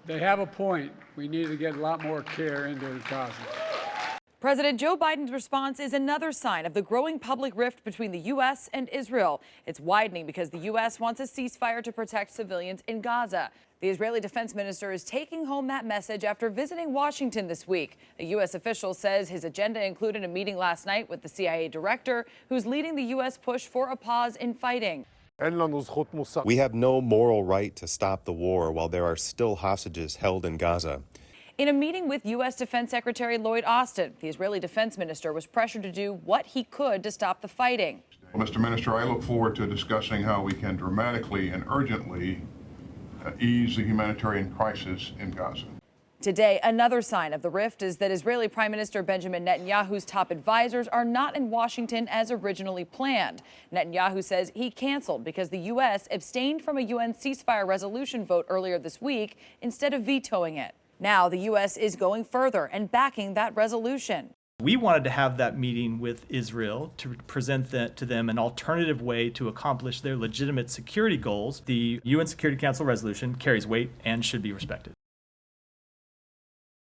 They have a point. We need to get a lot more care into Gaza. President Joe Biden's response is another sign of the growing public rift between the U.S. and Israel. It's widening because the U.S. wants a ceasefire to protect civilians in Gaza. The Israeli defense minister is taking home that message after visiting Washington this week. A U.S. official says his agenda included a meeting last night with the CIA director, who's leading the U.S. push for a pause in fighting. We have no moral right to stop the war while there are still hostages held in Gaza. In a meeting with U.S. Defense Secretary Lloyd Austin, the Israeli defense minister was pressured to do what he could to stop the fighting. Well, Mr. Minister, I look forward to discussing how we can dramatically and urgently ease the humanitarian crisis in Gaza. Today, another sign of the rift is that Israeli Prime Minister Benjamin Netanyahu's top advisors are not in Washington as originally planned. Netanyahu says he canceled because the U.S. abstained from a UN ceasefire resolution vote earlier this week instead of vetoing it. Now, the U.S. is going further and backing that resolution. We wanted to have that meeting with Israel to present to them an alternative way to accomplish their legitimate security goals. The UN Security Council resolution carries weight and should be respected.